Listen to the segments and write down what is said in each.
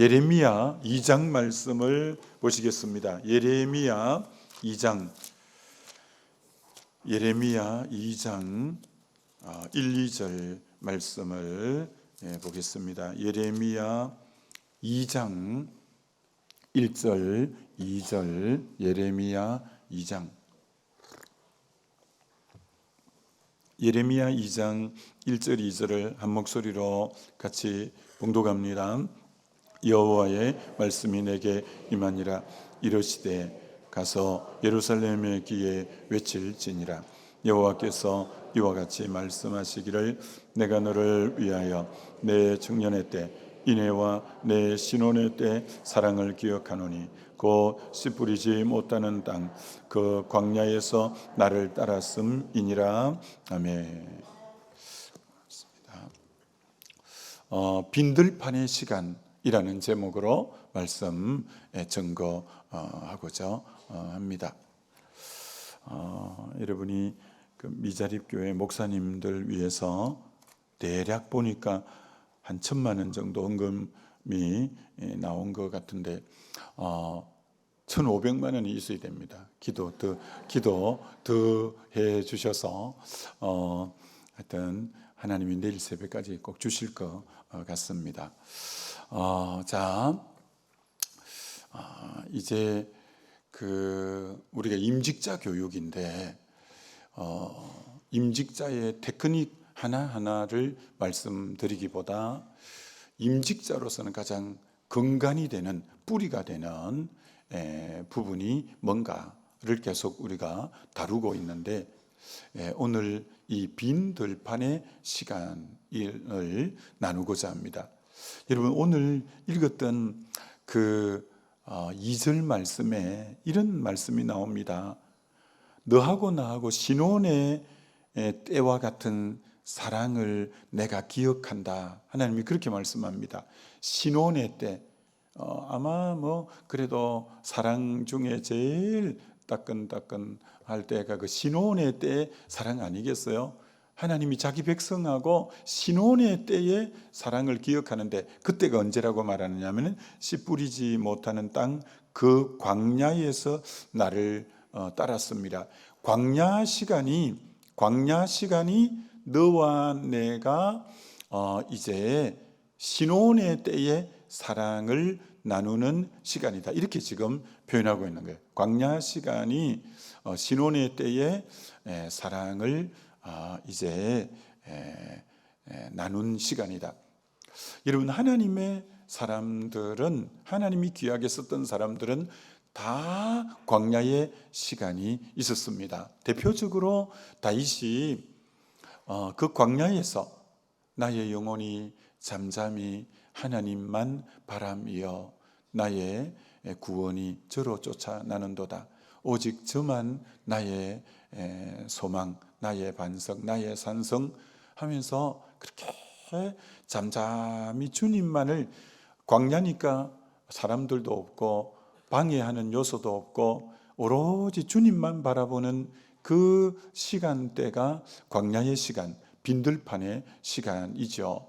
예레미야 2장 말씀을 보시겠습니다. 예레미야 2장 1, 2절 말씀을 보겠습니다. 예레미야 2장 1절, 2절, 예레미야 2장 1장 1절, 2절을 한 목소리로 같이 봉독합니다. 여호와의 말씀이 내게 임하니라. 이르시되 가서 예루살렘의 귀에 외칠지니라. 여호와께서 이와 같이 말씀하시기를 내가 너를 위하여 내 청년의 때 인애와 내 신혼의 때 사랑을 기억하노니 곧 씨 뿌리지 못하는 땅 그 광야에서 나를 따랐음이니라. 아멘. 빈들판의 시간이라는 제목으로 말씀 증거하고자 합니다. 여러분이 그 미자립교회 목사님들 위해서 대략 보니까 한 1,000만 원 정도 헌금이 나온 것 같은데 1,500만 원이 있어야 됩니다. 기도 더 해주셔서 하여튼 하나님이 내일 새벽까지 꼭 주실 것 같습니다. 이제 우리가 임직자 교육인데 임직자의 테크닉 하나하나를 말씀드리기보다 임직자로서는 가장 근간이 되는 뿌리가 되는 부분이 뭔가를 계속 우리가 다루고 있는데 오늘 이 빈 들판의 시간을 나누고자 합니다. 여러분 오늘 읽었던 2절 말씀에 이런 말씀이 나옵니다. 너하고 나하고 신혼의 때와 같은 사랑을 내가 기억한다. 하나님이 그렇게 말씀합니다. 신혼의 때 아마 그래도 사랑 중에 제일 따끈따끈할 때가 그 신혼의 때의 사랑 아니겠어요? 하나님이 자기 백성하고 신혼의 때의 사랑을 기억하는데 그때가 언제라고 말하느냐면 씨 뿌리지 못하는 땅 그 광야에서 나를 따랐습니다. 광야 시간이 너와 내가 이제 신혼의 때의 사랑을 나누는 시간이다. 이렇게 지금 표현하고 있는 거예요. 광야 시간이 신혼의 때의 사랑을 이제 나눈 시간이다. 여러분 하나님의 사람들은 하나님이 귀하게 썼던 사람들은 다 광야의 시간이 있었습니다. 대표적으로 다윗이 그 광야에서 나의 영혼이 잠잠히 하나님만 바람이여 나의 구원이 저로 쫓아나는도다. 오직 저만 나의 소망, 나의 반석, 나의 산성 하면서 그렇게 잠잠히 주님만을 광야니까 사람들도 없고 방해하는 요소도 없고 오로지 주님만 바라보는 그 시간대가 광야의 시간, 빈들판의 시간이죠.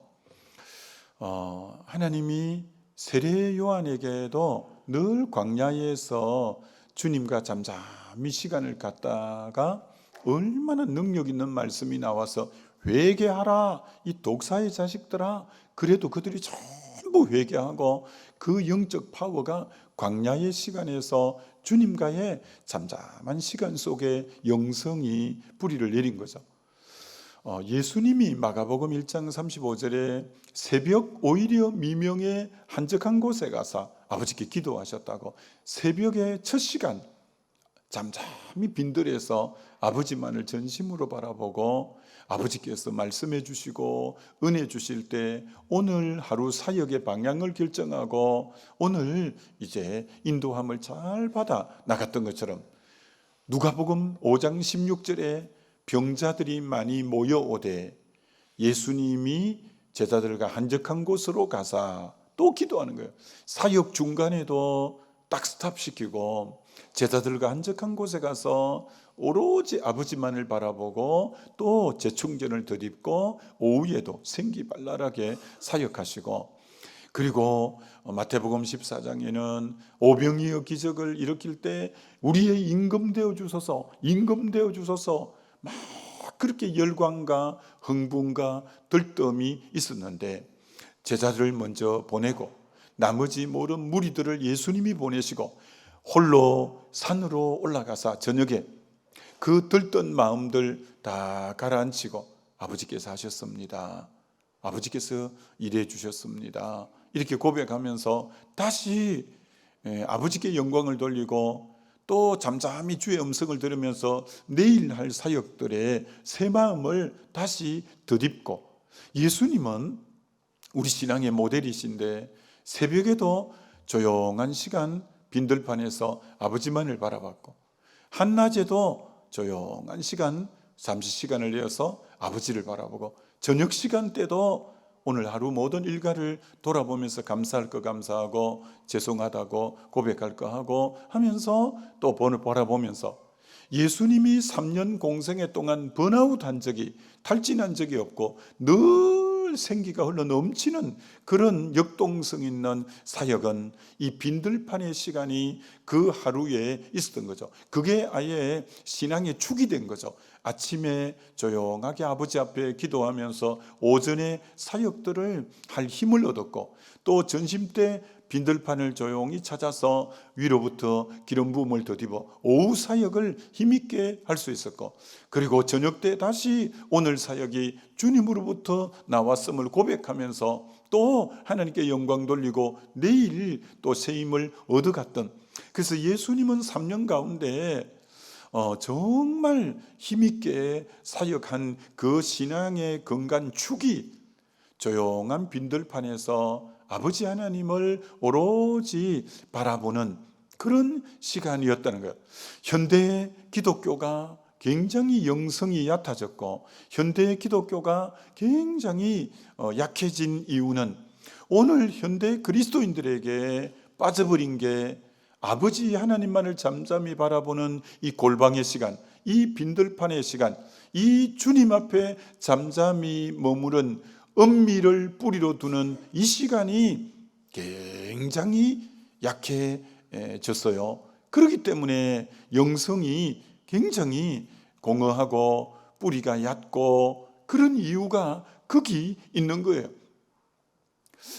하나님이 세례 요한에게도 늘 광야에서 주님과 잠잠히 시간을 갖다가 얼마나 능력 있는 말씀이 나와서 회개하라 이 독사의 자식들아. 그래도 그들이 전부 회개하고 그 영적 파워가 광야의 시간에서 주님과의 잠잠한 시간 속에 영성이 뿌리를 내린 거죠. 예수님이 마가복음 1장 35절에 새벽 오히려 미명의 한적한 곳에 가서 아버지께 기도하셨다고. 새벽의 첫 시간 잠잠히 빈들에서 아버지만을 전심으로 바라보고 아버지께서 말씀해 주시고 은혜 주실 때 오늘 하루 사역의 방향을 결정하고 오늘 이제 인도함을 잘 받아 나갔던 것처럼 누가복음 5장 16절에 병자들이 많이 모여오되 예수님이 제자들과 한적한 곳으로 가사 또 기도하는 거예요. 사역 중간에도 딱 스탑시키고 제자들과 한적한 곳에 가서 오로지 아버지만을 바라보고 또 재충전을 덧입고 오후에도 생기발랄하게 사역하시고 그리고 마태복음 14장에는 오병이어 기적을 일으킬 때 우리의 임금되어 주소서, 임금되어 주소서, 막 그렇게 열광과 흥분과 들뜸이 있었는데, 제자들을 먼저 보내고 나머지 모든 무리들을 예수님이 보내시고 홀로 산으로 올라가사 저녁에 그 들뜬 마음들 다 가라앉히고 아버지께서 하셨습니다, 아버지께서 일해 주셨습니다, 이렇게 고백하면서 다시 아버지께 영광을 돌리고 또 잠잠히 주의 음성을 들으면서 내일 할 사역들의 새 마음을 다시 덧입고, 예수님은 우리 신앙의 모델이신데 새벽에도 조용한 시간 빈들판에서 아버지만을 바라봤고, 한낮에도 조용한 시간 잠시 시간을 내어서 아버지를 바라보고, 저녁 시간 때도 오늘 하루 모든 일과를 돌아보면서 감사할 거 감사하고 죄송하다고 고백할 거 하고 하면서 또 바라보면서, 예수님이 3년 공생애 동안 번아웃 한 적이, 탈진한 적이 없고 늘 생기가 흘러 넘치는 그런 역동성 있는 사역은 이 빈들판의 시간이 그 하루에 있었던 거죠. 그게 아예 신앙의 축이 된 거죠. 아침에 조용하게 아버지 앞에 기도하면서 오전에 사역들을 할 힘을 얻었고, 또 점심 때 빈들판을 조용히 찾아서 위로부터 기름 부음을 덧입어 오후 사역을 힘있게 할 수 있었고, 그리고 저녁 때 다시 오늘 사역이 주님으로부터 나왔음을 고백하면서 또 하나님께 영광 돌리고 내일 또 새 힘을 얻어갔던, 그래서 예수님은 3년 가운데 정말 힘있게 사역한 그 신앙의 근간 축이 조용한 빈들판에서 아버지 하나님을 오로지 바라보는 그런 시간이었다는 거예요. 현대 기독교가 굉장히 영성이 얕아졌고 현대 기독교가 굉장히 약해진 이유는 오늘 현대 그리스도인들에게 빠져버린 게 아버지 하나님만을 잠잠히 바라보는 이 골방의 시간, 이 빈들판의 시간, 이 주님 앞에 잠잠히 머무른 은미를 뿌리로 두는 이 시간이 굉장히 약해졌어요. 그렇기 때문에 영성이 굉장히 공허하고 뿌리가 얕고 그런 이유가 거기 있는 거예요.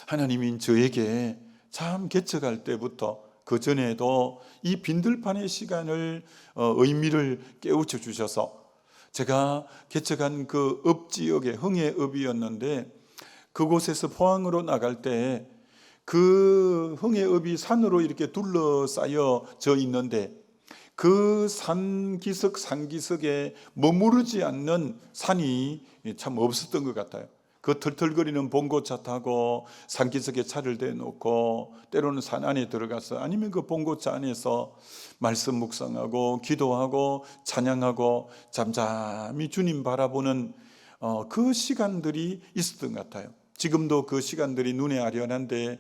하나님이 저에게 참 개척할 때부터 그 전에도 이 빈들판의 시간을 의미를 깨우쳐 주셔서, 제가 개척한 그 읍 지역에 흥의 읍이었는데 그곳에서 포항으로 나갈 때 그 흥의 읍이 산으로 이렇게 둘러싸여져 있는데 그 산기슭에 머무르지 않는 산이 참 없었던 것 같아요. 그 털털거리는 봉고차 타고 산기슭에 차를 대놓고 때로는 산 안에 들어가서 아니면 그 봉고차 안에서 말씀 묵상하고 기도하고 찬양하고 잠잠히 주님 바라보는 그 시간들이 있었던 것 같아요. 지금도 그 시간들이 눈에 아련한데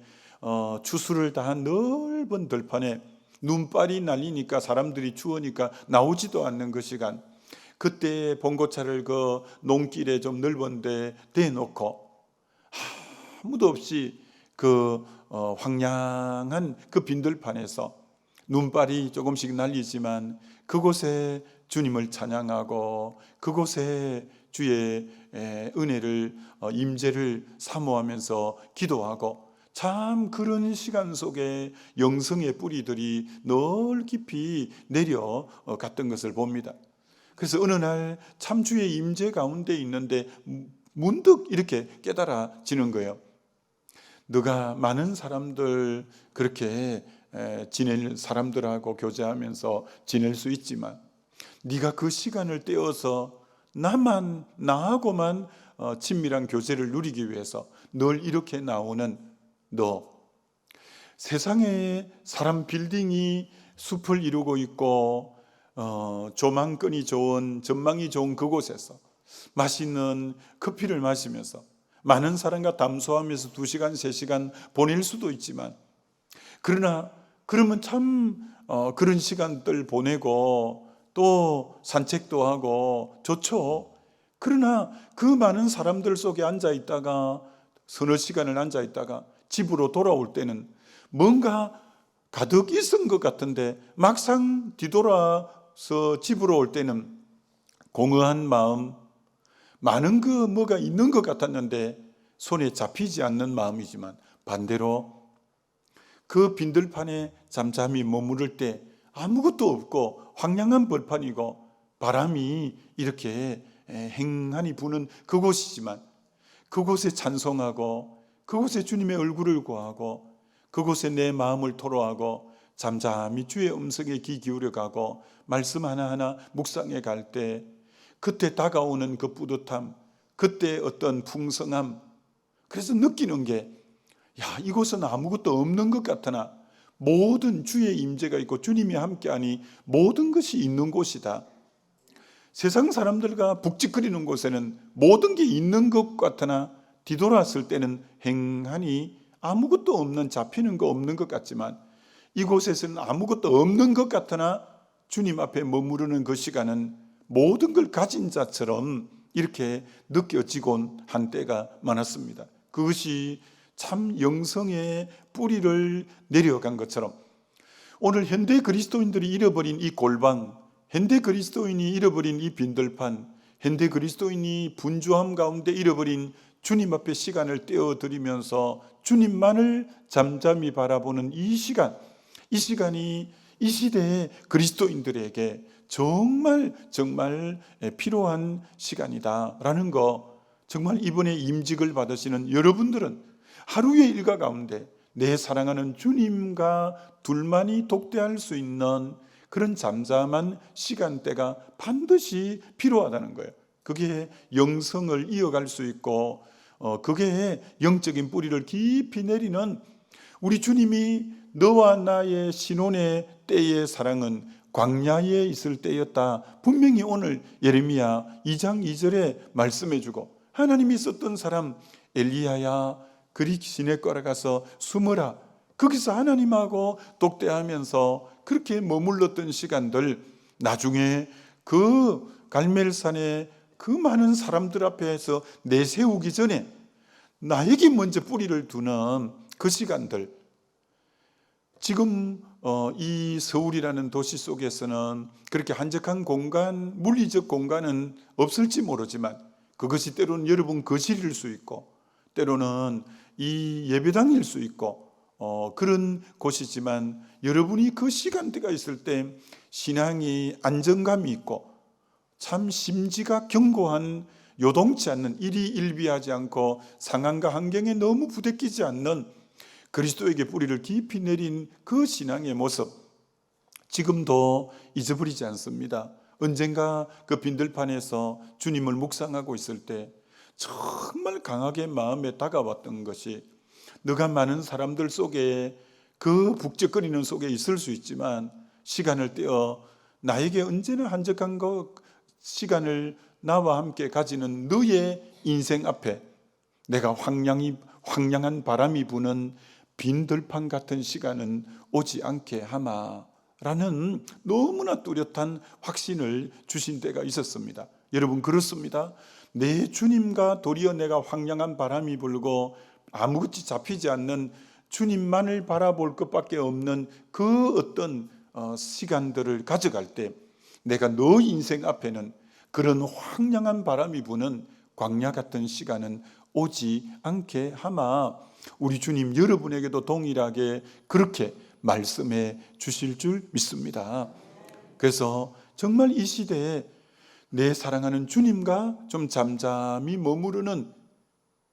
추수를 다한 넓은 들판에 눈발이 날리니까 사람들이 추우니까 나오지도 않는 그 시간, 그때 봉고차를 그 농길에 좀 넓은데 대놓고 아무도 없이 그 황량한 그 빈들판에서 눈발이 조금씩 날리지만 그곳에 주님을 찬양하고 그곳에 주의 은혜를 임재를 사모하면서 기도하고, 참 그런 시간 속에 영성의 뿌리들이 늘 깊이 내려갔던 것을 봅니다. 그래서 어느 날 참 주의 임재 가운데 있는데 문득 이렇게 깨달아지는 거예요. 너가 많은 사람들 그렇게 지낼 사람들하고 교제하면서 지낼 수 있지만 네가 그 시간을 떼어서 나하고만 친밀한 교제를 누리기 위해서 늘 이렇게 나오는 너, 세상에 사람 빌딩이 숲을 이루고 있고 조망권이 좋은, 전망이 좋은 그곳에서 맛있는 커피를 마시면서 많은 사람과 담소하면서 2시간, 3시간 보낼 수도 있지만, 그러면 참 그런 시간들 보내고 또 산책도 하고 좋죠. 그러나 그 많은 사람들 속에 앉아 있다가 서너 시간을 앉아 있다가 집으로 돌아올 때는 뭔가 가득 있은 것 같은데 막상 뒤돌아서 집으로 올 때는 공허한 마음, 많은 뭐가 있는 것 같았는데 손에 잡히지 않는 마음이지만, 반대로 그 빈들판에 잠잠히 머무를 때 아무것도 없고 황량한 벌판이고 바람이 이렇게 행하니 부는 그곳이지만, 그곳에 찬송하고 그곳에 주님의 얼굴을 구하고 그곳에 내 마음을 토로하고 잠잠히 주의 음성에 귀 기울여가고 말씀 하나하나 묵상해 갈 때, 그때 다가오는 그 뿌듯함, 그때 어떤 풍성함, 그래서 느끼는 게, 이곳은 아무것도 없는 것 같으나 모든 주의 임재가 있고 주님이 함께하니 모든 것이 있는 곳이다. 세상 사람들과 북적거리는 곳에는 모든 게 있는 것 같으나 뒤돌아왔을 때는 행하니 아무것도 없는, 잡히는 거 없는 것 같지만, 이곳에서는 아무것도 없는 것 같으나 주님 앞에 머무르는 그 시간은 모든 걸 가진 자처럼 이렇게 느껴지곤 한 때가 많았습니다. 그것이 참 영성의 뿌리를 내려간 것처럼, 오늘 현대 그리스도인들이 잃어버린 이 골방, 현대 그리스도인이 잃어버린 이 빈들판, 현대 그리스도인이 분주함 가운데 잃어버린 주님 앞에 시간을 떼어드리면서 주님만을 잠잠히 바라보는 이 시간이 이 시대의 그리스도인들에게 정말 필요한 시간이다라는 거, 정말 이번에 임직을 받으시는 여러분들은 하루의 일과 가운데 내 사랑하는 주님과 둘만이 독대할 수 있는 그런 잠잠한 시간대가 반드시 필요하다는 거예요. 그게 영성을 이어갈 수 있고, 그게 영적인 뿌리를 깊이 내리는, 우리 주님이 너와 나의 신혼의 때의 사랑은 광야에 있을 때였다, 분명히 오늘 예레미야 2장 2절에 말씀해주고, 하나님이 썼던 사람 엘리야야 그리 시내가에 가서 숨어라, 거기서 하나님하고 독대하면서 그렇게 머물렀던 시간들, 나중에 그 갈멜산에 그 많은 사람들 앞에서 내세우기 전에 나에게 먼저 뿌리를 두는 그 시간들, 지금 이 서울이라는 도시 속에서는 그렇게 한적한 공간, 물리적 공간은 없을지 모르지만, 그것이 때로는 여러분 거실일 수 있고 때로는 이 예배당일 수 있고 그런 곳이지만, 여러분이 그 시간대가 있을 때 신앙이 안정감이 있고 참 심지가 견고한, 요동치 않는, 일희일비하지 않고 상황과 환경에 너무 부대끼지 않는 그리스도에게 뿌리를 깊이 내린 그 신앙의 모습, 지금도 잊어버리지 않습니다. 언젠가 그 빈들판에서 주님을 묵상하고 있을 때 정말 강하게 마음에 다가왔던 것이, 너가 많은 사람들 속에, 그 북적거리는 속에 있을 수 있지만 시간을 떼어 나에게 언제나 한적한 시간을 나와 함께 가지는 너의 인생 앞에 내가 황량한 바람이 부는 빈들판 같은 시간은 오지 않게 하마라는 너무나 뚜렷한 확신을 주신 때가 있었습니다. 여러분, 그렇습니다. 내 주님과 도리어 내가 황량한 바람이 불고 아무것이 잡히지 않는 주님만을 바라볼 것밖에 없는 그 어떤 시간들을 가져갈 때, 내가 너 인생 앞에는 그런 황량한 바람이 부는 광야 같은 시간은 오지 않게 하마, 우리 주님 여러분에게도 동일하게 그렇게 말씀해 주실 줄 믿습니다. 그래서 정말 이 시대에 내 사랑하는 주님과 좀 잠잠히 머무르는,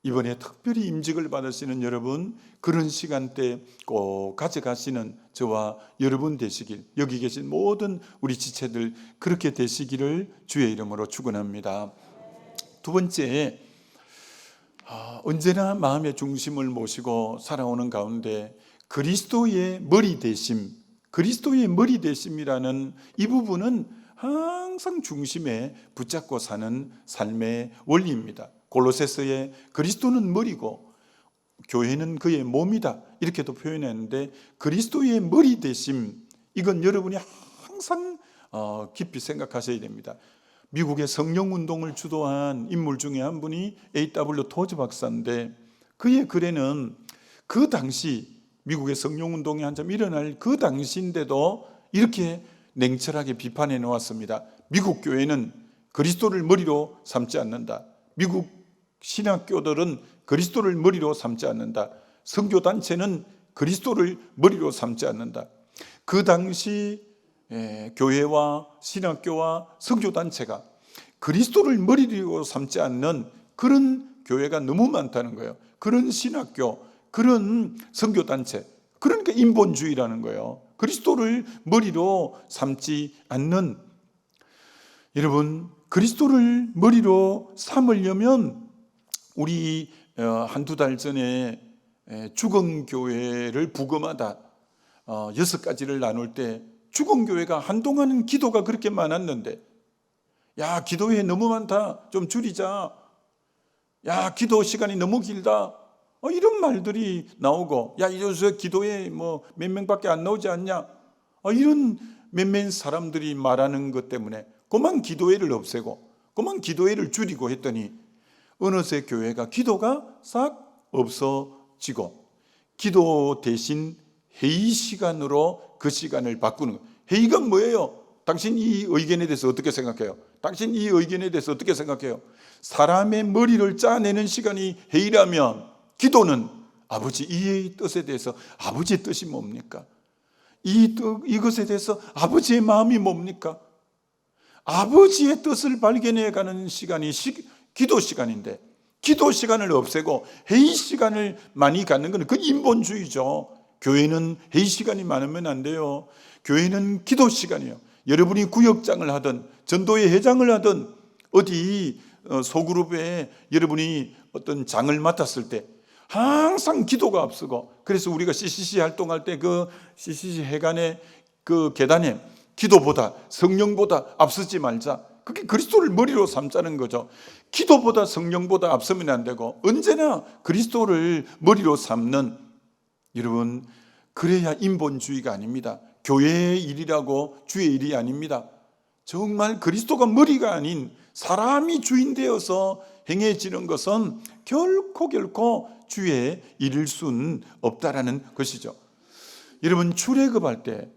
이번에 특별히 임직을 받으시는 여러분, 그런 시간대 꼭 가져가시는 저와 여러분 되시길, 여기 계신 모든 우리 지체들 그렇게 되시기를 주의 이름으로 축원합니다. 두 번째, 언제나 마음의 중심을 모시고 살아오는 가운데 그리스도의 머리 되심, 그리스도의 머리 되심이라는 이 부분은 항상 중심에 붙잡고 사는 삶의 원리입니다. 골로새서에 그리스도는 머리고 교회는 그의 몸이다, 이렇게도 표현했는데, 그리스도의 머리 되심, 이건 여러분이 항상 깊이 생각하셔야 됩니다. 미국의 성령운동을 주도한 인물 중에 한 분이 A.W. 토즈 박사인데, 그의 글에는 그 당시 미국의 성령운동이 한참 일어날 그 당시인데도 이렇게 냉철하게 비판해 놓았습니다. 미국 교회는 그리스도를 머리로 삼지 않는다. 미국 신학교들은 그리스도를 머리로 삼지 않는다. 선교단체는 그리스도를 머리로 삼지 않는다. 그 당시 교회와 신학교와 선교단체가 그리스도를 머리로 삼지 않는 그런 교회가 너무 많다는 거예요. 그런 신학교, 그런 선교단체, 그러니까 인본주의라는 거예요. 그리스도를 머리로 삼지 않는, 여러분, 그리스도를 머리로 삼으려면 우리 한두 달 전에 죽은 부검하다 6가지를 나눌 때 죽은 교회가 한동안은 기도가 그렇게 많았는데, 야, 기도회 너무 많다, 좀 줄이자, 야, 기도 시간이 너무 길다, 이런 말들이 나오고, 야, 요새 기도회 몇 명밖에 안 나오지 않냐, 이런 몇몇 사람들이 말하는 것 때문에 그만 기도회를 없애고 그만 기도회를 줄이고 했더니 어느새 교회가 기도가 싹 없어지고 기도 대신 회의 시간으로 그 시간을 바꾸는 거예요. 회의가 뭐예요? 당신 이 의견에 대해서 어떻게 생각해요? 당신 이 의견에 대해서 어떻게 생각해요? 사람의 머리를 짜내는 시간이 회의라면 기도는 아버지, 이 뜻에 대해서 아버지의 뜻이 뭡니까? 이것에 대해서 아버지의 마음이 뭡니까? 아버지의 뜻을 발견해가는 시간이 기도 시간인데, 기도 시간을 없애고 회의 시간을 많이 갖는 것은 그 인본주의죠. 교회는 회의 시간이 많으면 안 돼요. 교회는 기도 시간이에요. 여러분이 구역장을 하든 전도회 회장을 하든 어디 소그룹에 여러분이 어떤 장을 맡았을 때 항상 기도가 앞서고, 그래서 우리가 CCC 활동할 때 그 CCC 회관의 그 계단에 기도보다 성령보다 앞서지 말자, 그게 그리스도를 머리로 삼자는 거죠. 기도보다 성령보다 앞서면 안 되고 언제나 그리스도를 머리로 삼는, 여러분, 그래야 인본주의가 아닙니다. 교회의 일이라고 주의 일이 아닙니다. 정말 그리스도가 머리가 아닌 사람이 주인 되어서 행해지는 것은 결코 주의 일일 수는 없다라는 것이죠. 여러분, 출애굽할 때,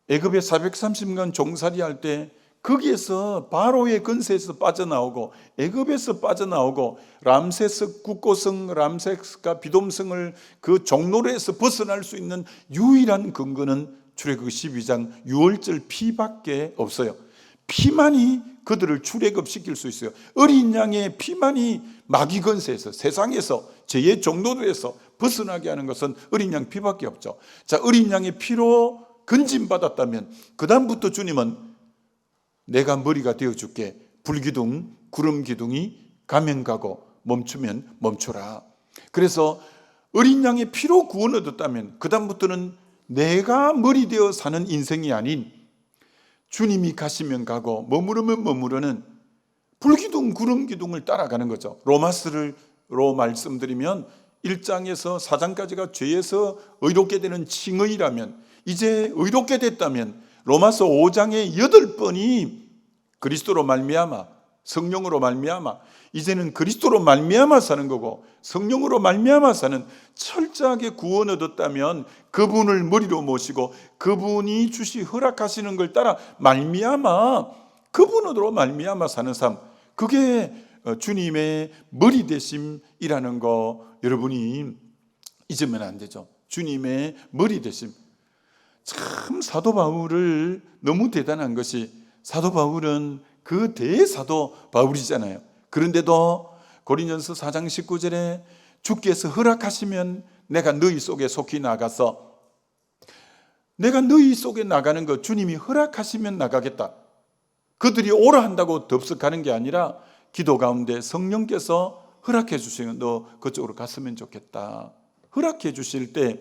애굽에 430년 종살이 할 때 거기에서 바로의 근세에서 빠져나오고 애굽에서 빠져나오고 람세스 국고성, 람세스가 비돔성을 그 종로에서 벗어날 수 있는 유일한 근거는 출애굽 12장 6월절 피밖에 없어요. 피만이 그들을 출애굽시킬 수 있어요. 어린 양의 피만이 마귀 근세에서, 세상에서, 죄의 종로에서 벗어나게 하는 것은 어린 양 피밖에 없죠. 자, 어린 양의 피로 건짐받았다면 그 다음부터 주님은 내가 머리가 되어줄게, 불기둥, 구름기둥이 가면 가고 멈추면 멈춰라. 그래서 어린 양의 피로 구원 얻었다면 그 다음부터는 내가 머리 되어 사는 인생이 아닌 주님이 가시면 가고 머무르면 머무르는 불기둥, 구름기둥을 따라가는 거죠. 로마서로 말씀드리면 1장에서 4장까지가 죄에서 의롭게 되는 칭의라면, 이제 의롭게 됐다면 로마서 5장의 8번이 그리스도로 말미암아, 성령으로 말미암아, 이제는 그리스도로 말미암아 사는 거고 성령으로 말미암아 사는, 철저하게 구원 얻었다면 그분을 머리로 모시고 그분이 허락하시는 걸 따라 말미암아, 그분으로 말미암아 사는 삶, 그게 주님의 머리 되심이라는 거 여러분이 잊으면 안 되죠. 주님의 머리 되심. 참 사도 바울을 너무 대단한 것이, 사도 바울은 그 대사도 바울이잖아요. 그런데도 고린전서 4장 19절에 주께서 허락하시면 내가 너희 속에 속히 나가서, 내가 너희 속에 나가는 거 주님이 허락하시면 나가겠다. 그들이 오라 한다고 덥석하는 게 아니라 기도 가운데 성령께서 허락해 주시면 너 그쪽으로 갔으면 좋겠다. 허락해 주실 때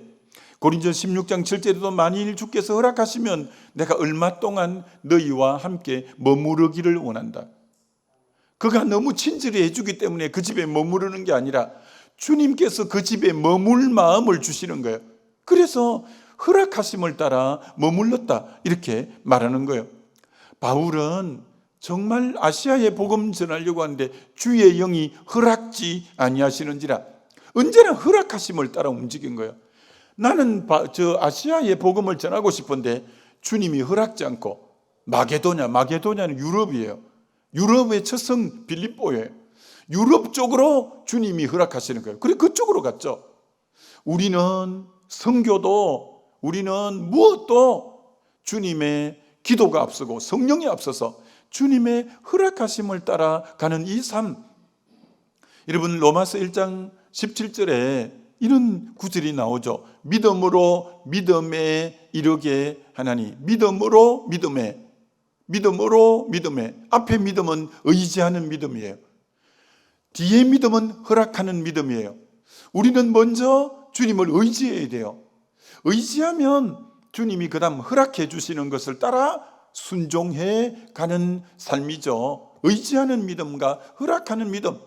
고린전 16장 7절에도 만일 주께서 허락하시면 내가 얼마 동안 너희와 함께 머무르기를 원한다. 그가 너무 친절히 해주기 때문에 그 집에 머무르는 게 아니라 주님께서 그 집에 머물 마음을 주시는 거예요. 그래서 허락하심을 따라 머물렀다, 이렇게 말하는 거예요. 바울은 정말 아시아에 복음 전하려고 하는데 주의 영이 허락지 아니하시는지라, 언제나 허락하심을 따라 움직인 거예요. 나는 아시아의 복음을 전하고 싶은데 주님이 허락지 않고 마게도냐는 유럽이에요. 유럽의 첫 성 빌립보예요. 유럽 쪽으로 주님이 허락하시는 거예요. 그래 그쪽으로 갔죠. 우리는 선교도 우리는 무엇도 주님의 기도가 앞서고 성령이 앞서서 주님의 허락하심을 따라 가는 이 삶. 여러분 로마서 1장 17절에 이런 구절이 나오죠. 믿음으로 믿음에 이르게 하나니. 믿음으로 믿음에. 앞에 믿음은 의지하는 믿음이에요. 뒤에 믿음은 허락하는 믿음이에요. 우리는 먼저 주님을 의지해야 돼요. 의지하면 주님이 그 다음 허락해 주시는 것을 따라 순종해 가는 삶이죠. 의지하는 믿음과 허락하는 믿음.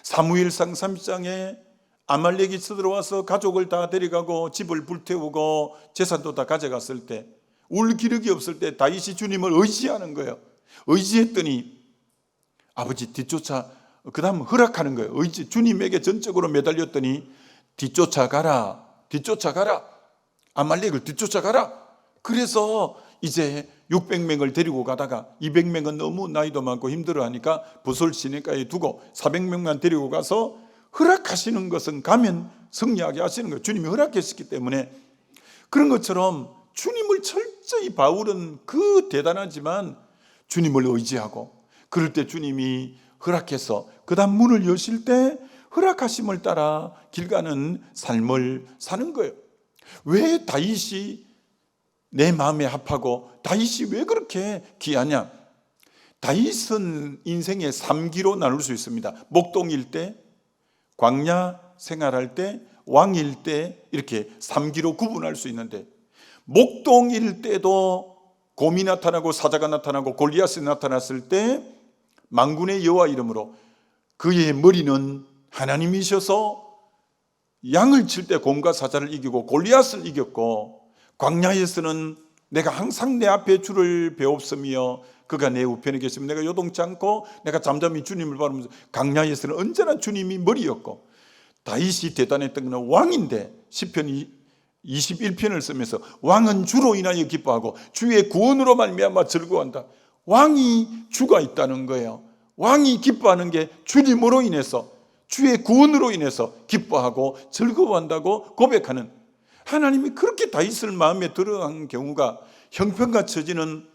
사무엘상 30장에 아말렉이 쳐들어와서 가족을 다 데려가고 집을 불태우고 재산도 다 가져갔을 때, 울 기력이 없을 때 다윗이 주님을 의지하는 거예요. 의지했더니 아버지 뒤쫓아, 그 다음 허락하는 거예요. 주님에게 전적으로 매달렸더니 뒤쫓아가라. 아말렉을 뒤쫓아가라. 그래서 이제 600명을 데리고 가다가 200명은 너무 나이도 많고 힘들어하니까 부솔 시내가에 두고 400명만 데리고 가서 허락하시는 것은 가면 승리하게 하시는 거예요. 주님이 허락했기 때문에. 그런 것처럼 주님을 철저히 바울은 그 대단하지만 주님을 의지하고 그럴 때 주님이 허락해서 그 다음 문을 여실 때 허락하심을 따라 길 가는 삶을 사는 거예요. 왜 다윗이 내 마음에 합하고 다윗이 왜 그렇게 귀하냐? 다윗은 인생의 3기로 나눌 수 있습니다. 목동일 때, 광야 생활할 때, 왕일 때 이렇게 3기로 구분할 수 있는데 목동일 때도 곰이 나타나고 사자가 나타나고 골리앗이 나타났을 때 만군의 여호와 이름으로 그의 머리는 하나님이셔서 양을 칠 때 곰과 사자를 이기고 골리앗을 이겼고, 광야에서는 내가 항상 내 앞에 주를 배웠으며 그가 내 우편에 계시면 내가 요동치 않고 내가 잠잠히 주님을 바라보면서, 광야에서는 언제나 주님이 머리였고, 다윗이 대단했던 것은 왕인데 시편 21편을 쓰면서 왕은 주로 인하여 기뻐하고 주의 구원으로 말미암아 즐거워한다. 왕이 주가 있다는 거예요. 왕이 기뻐하는 게 주님으로 인해서, 주의 구원으로 인해서 기뻐하고 즐거워한다고 고백하는, 하나님이 그렇게 다윗을 마음에 들어한 경우가 형편과 처지는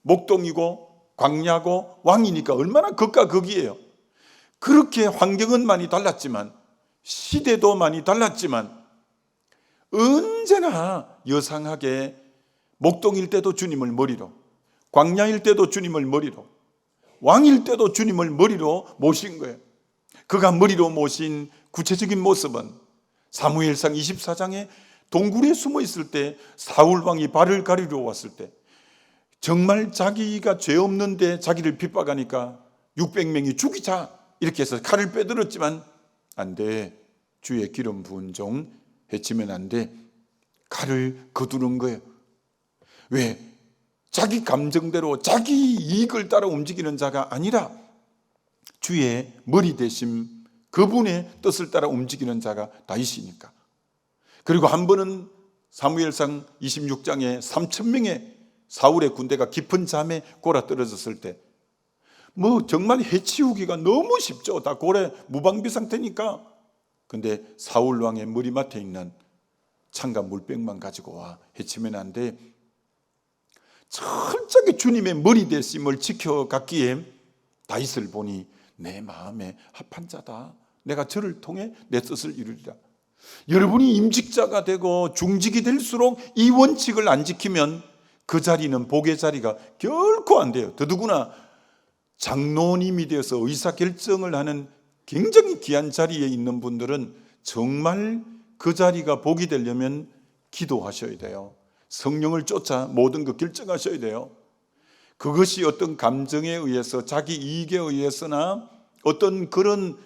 목동이고 광야고 왕이니까 얼마나 극과 극이에요. 그렇게 환경은 많이 달랐지만, 시대도 많이 달랐지만 언제나 여상하게 목동일 때도 주님을 머리로, 광야일 때도 주님을 머리로, 왕일 때도 주님을 머리로 모신 거예요. 그가 머리로 모신 구체적인 모습은 사무엘상 24장에 동굴에 숨어 있을 때 사울 왕이 발을 가리러 왔을 때, 정말 자기가 죄 없는데 자기를 핍박하니까 600명이 죽이자 이렇게 해서 칼을 빼들었지만 안 돼, 주의 기름 부은 종 해치면 안 돼, 칼을 거두는 거예요. 왜? 자기 감정대로 자기 이익을 따라 움직이는 자가 아니라 주의 머리 대심, 그분의 뜻을 따라 움직이는 자가 다윗이니까. 그리고 한 번은 사무엘상 26장에 3,000명의 사울의 군대가 깊은 잠에 골아 떨어졌을 때, 정말 해치우기가 너무 쉽죠. 다 고래 무방비 상태니까. 근데 사울 왕의 머리맡에 있는 창과 물병만 가지고 와, 해치면 안 돼. 철저하게 주님의 머리 대심을 지켜갔기에 다윗을 보니 내 마음에 합한 자다. 내가 저를 통해 내 뜻을 이루리라. 여러분이 임직자가 되고 중직이 될수록 이 원칙을 안 지키면 그 자리는 복의 자리가 결코 안 돼요. 더더구나 장로님이 되어서 의사결정을 하는 굉장히 귀한 자리에 있는 분들은 정말 그 자리가 복이 되려면 기도하셔야 돼요. 성령을 쫓아 모든 것 결정하셔야 돼요. 그것이 어떤 감정에 의해서, 자기 이익에 의해서나 어떤 그런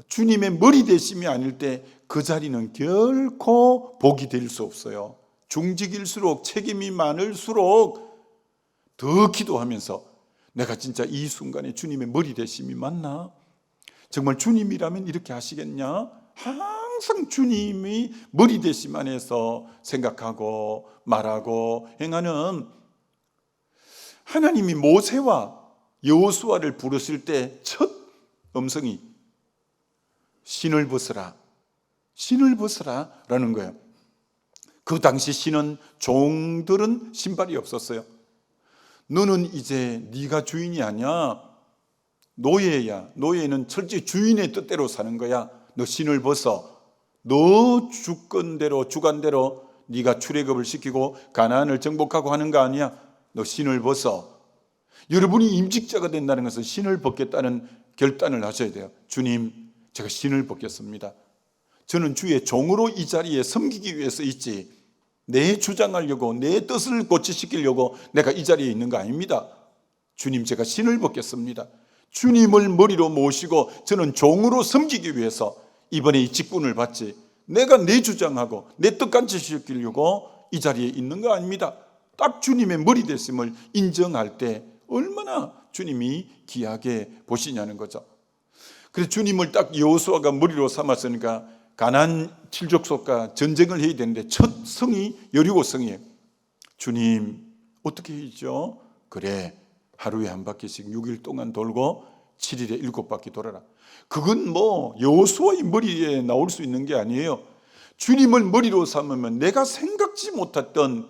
주님의 머리 대심이 아닐 때 그 자리는 결코 복이 될 수 없어요. 중직일수록, 책임이 많을수록 더 기도하면서 내가 진짜 이 순간에 주님의 머리 대심이 맞나? 정말 주님이라면 이렇게 하시겠냐? 항상 주님이 머리 대심 안에서 생각하고 말하고 행하는, 하나님이 모세와 여호수아를 부르실 때 첫 음성이 신을 벗으라, 신을 벗으라 라는 거예요. 그 당시 신은 종들은 신발이 없었어요. 너는 이제 네가 주인이 아니야, 노예야. 노예는 철저히 주인의 뜻대로 사는 거야. 너 신을 벗어. 너 주관대로 네가 출애굽을 시키고 가나안을 정복하고 하는 거 아니야. 너 신을 벗어. 여러분이 임직자가 된다는 것은 신을 벗겠다는 결단을 하셔야 돼요. 주님, 제가 신을 벗겠습니다. 저는 주의 종으로 이 자리에 섬기기 위해서 있지, 내 주장하려고 내 뜻을 고치시키려고 내가 이 자리에 있는 거 아닙니다. 주님, 제가 신을 벗겠습니다. 주님을 머리로 모시고 저는 종으로 섬기기 위해서 이번에 이 직분을 받지, 내가 내 주장하고 내 뜻까지 시키려고 이 자리에 있는 거 아닙니다. 딱 주님의 머리 됐음을 인정할 때 얼마나 주님이 귀하게 보시냐는 거죠. 그래서 주님을 딱 여호수아가 머리로 삼았으니까 가나안 7족속과 전쟁을 해야 되는데 첫 성이 여리고 성이에요. 주님, 어떻게 해야죠? 그래, 하루에 한 바퀴씩 6일 동안 돌고 7일에 7바퀴 돌아라. 그건 뭐 여호수아의 머리에 나올 수 있는 게 아니에요. 주님을 머리로 삼으면 내가 생각지 못했던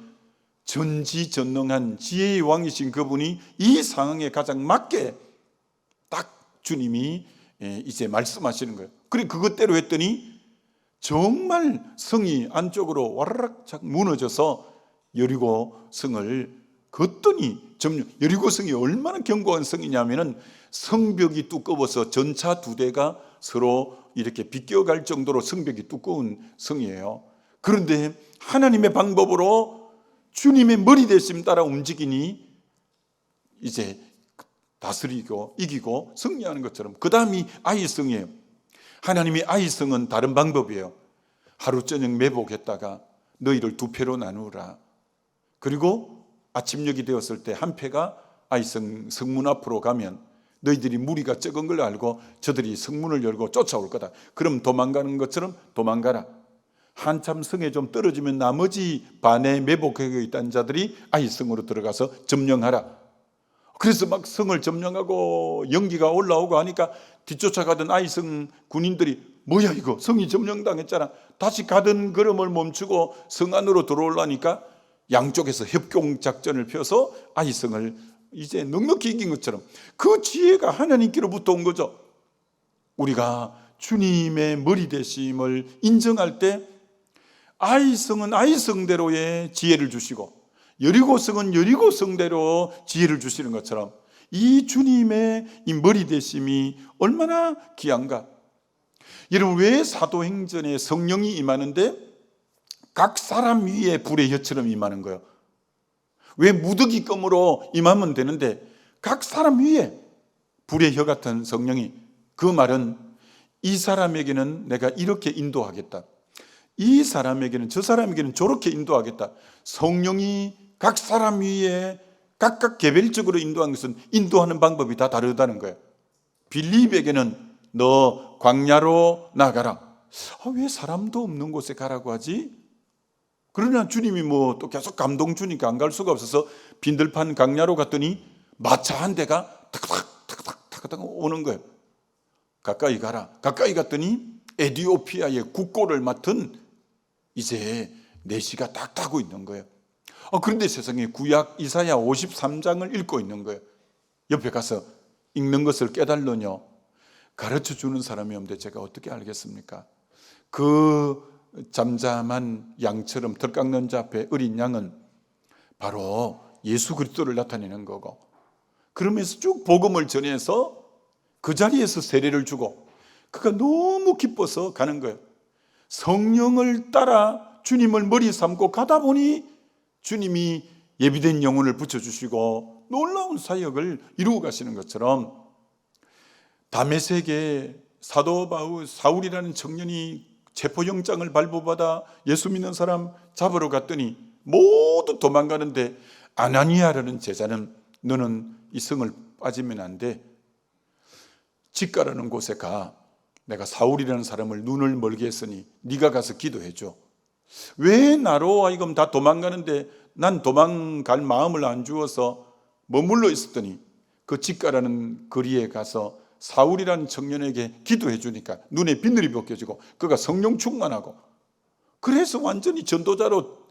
전지전능한 지혜의 왕이신 그분이 이 상황에 가장 맞게 딱 주님이 이제 말씀하시는 거예요. 그래, 그것대로 했더니 정말 성이 안쪽으로 와르락 무너져서 여리고 성을 걷더니 점령. 여리고 성이 얼마나 견고한 성이냐면은 성벽이 두꺼워서 전차 2대가 서로 이렇게 비껴갈 정도로 성벽이 두꺼운 성이에요. 그런데 하나님의 방법으로 주님의 머리 대심 따라 움직이니 이제 다스리고 이기고 승리하는 것처럼. 그 다음이 아이성이에요. 하나님이 아이성은 다른 방법이에요. 하루 저녁 매복했다가 너희를 2패로 나누라. 그리고 아침녘이 되었을 때 한 패가 아이성 성문 앞으로 가면 너희들이 무리가 적은 걸 알고 저들이 성문을 열고 쫓아올 거다. 그럼 도망가는 것처럼 도망가라. 한참 성에 좀 떨어지면 나머지 반에 매복하고 있다는 자들이 아이성으로 들어가서 점령하라. 그래서 막 성을 점령하고 연기가 올라오고 하니까 뒤쫓아가던 아이성 군인들이 뭐야 이거, 성이 점령당했잖아. 다시 가던 걸음을 멈추고 성 안으로 들어오려니까 양쪽에서 협공작전을 펴서 아이성을 이제 넉넉히 이긴 것처럼 그 지혜가 하나님께로부터 온 거죠. 우리가 주님의 머리 되심을 인정할 때 아이성은 아이성대로의 지혜를 주시고 여리고성은 여리고성대로 지혜를 주시는 것처럼 이 주님의 이 머리 되심이 얼마나 귀한가. 여러분, 왜 사도행전에 성령이 임하는데 각 사람 위에 불의 혀처럼 임하는 거예요? 왜 무더기껌으로 임하면 되는데 각 사람 위에 불의 혀 같은 성령이, 그 말은 이 사람에게는 내가 이렇게 인도하겠다, 이 사람에게는 저 사람에게는 저렇게 인도하겠다. 성령이 각 사람 위에 각각 개별적으로 인도한 것은 인도하는 방법이 다 다르다는 거예요. 빌립에게는 너 광야로 나가라. 왜 사람도 없는 곳에 가라고 하지? 그러나 주님이 뭐 또 계속 감동 주니까 안 갈 수가 없어서 빈들판 광야로 갔더니 마차 한 대가 탁탁탁탁탁 오는 거예요. 가까이 가라. 가까이 갔더니 에티오피아의 국고를 맡은 이제 내시가 딱 타고 있는 거예요. 그런데 세상에 구약 이사야 53장을 읽고 있는 거예요. 옆에 가서 읽는 것을 깨달으뇨. 가르쳐 주는 사람이 없는데 제가 어떻게 알겠습니까? 그 잠잠한 양처럼 덜 깎는 자 앞에 어린 양은 바로 예수 그리스도를 나타내는 거고, 그러면서 쭉 복음을 전해서 그 자리에서 세례를 주고 그가 너무 기뻐서 가는 거예요. 성령을 따라 주님을 머리 삼고 가다 보니 주님이 예비된 영혼을 붙여주시고 놀라운 사역을 이루고 가시는 것처럼, 다메섹에 사도 사울이라는 청년이 체포영장을 발부받아 예수 믿는 사람 잡으러 갔더니 모두 도망가는데 아나니아라는 제자는 너는 이 성을 빠지면 안 돼. 직가라는 곳에 가. 내가 사울이라는 사람을 눈을 멀게 했으니 네가 가서 기도해 줘. 왜 나로 하여금 다 도망가는데 난 도망갈 마음을 안 주어서 머물러 있었더니 그 직가라는 거리에 가서 사울이라는 청년에게 기도해 주니까 눈에 비늘이 벗겨지고 그가 성령 충만하고 그래서 완전히 전도자로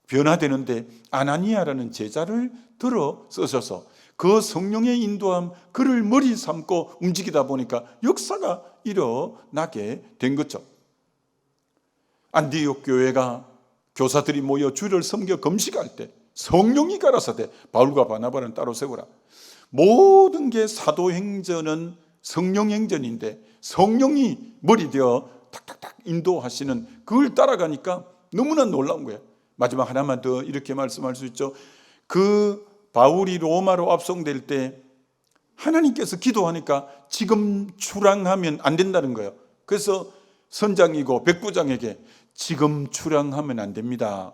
변화되는데 아나니아라는 제자를 들어 쓰셔서 그 성령의 인도함 그를 머리 삼고 움직이다 보니까 역사가 일어나게 된 거죠. 안디옥 교회가 교사들이 모여 주를 섬겨 금식할 때 성령이 가라사대 바울과 바나바는 따로 세우라. 모든 게 사도행전은 성령행전인데 성령이 머리 되어 탁탁탁 인도하시는 그걸 따라가니까 너무나 놀라운 거예요. 마지막 하나만 더 이렇게 말씀할 수 있죠. 그 바울이 로마로 압송될 때 하나님께서 기도하니까 지금 출항하면 안 된다는 거예요. 그래서 선장이고 백부장에게 지금 출항하면 안 됩니다.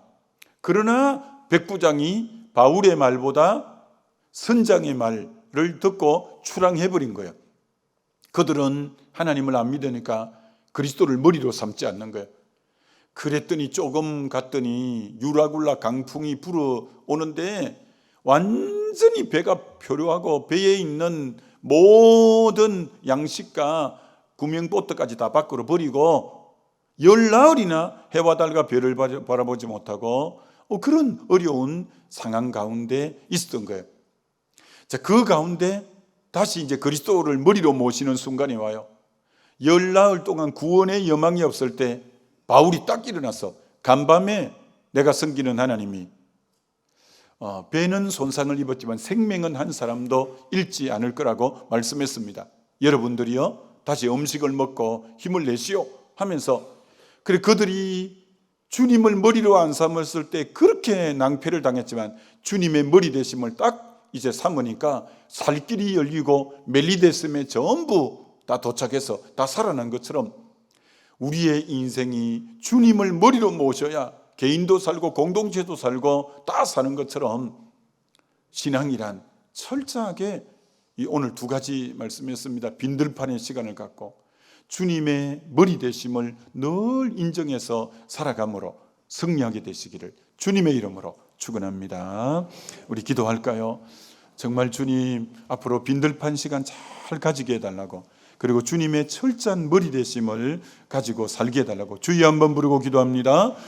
그러나 백부장이 바울의 말보다 선장의 말을 듣고 출항해버린 거예요. 그들은 하나님을 안 믿으니까 그리스도를 머리로 삼지 않는 거예요. 그랬더니 조금 갔더니 유라굴라 강풍이 불어오는데 완전히 배가 표류하고 배에 있는 모든 양식과 구명보트까지 다 밖으로 버리고 열나흘이나 해와 달과 별을 바라보지 못하고 그런 어려운 상황 가운데 있었던 거예요. 자, 그 가운데 다시 이제 그리스도를 머리로 모시는 순간이 와요. 열나흘 동안 구원의 여망이 없을 때 바울이 딱 일어나서 간밤에 내가 섬기는 하나님이 배는 손상을 입었지만 생명은 한 사람도 잃지 않을 거라고 말씀했습니다. 여러분들이요 다시 음식을 먹고 힘을 내시오 하면서 그래 그들이 주님을 머리로 안 삼았을 때 그렇게 낭패를 당했지만 주님의 머리 되심을 딱 이제 삼으니까 살길이 열리고 멜리데스에 전부 다 도착해서 다 살아난 것처럼 우리의 인생이 주님을 머리로 모셔야 개인도 살고 공동체도 살고 다 사는 것처럼 신앙이란 철저하게 오늘 두 가지 말씀했습니다. 빈들판의 시간을 갖고 주님의 머리 되심을 늘 인정해서 살아감으로 승리하게 되시기를 주님의 이름으로 축원합니다. 우리 기도할까요? 정말 주님 앞으로 빈들판 시간 잘 가지게 해달라고 그리고 주님의 철저한 머리 되심을 가지고 살게 해달라고 주여 한번 부르고 기도합니다.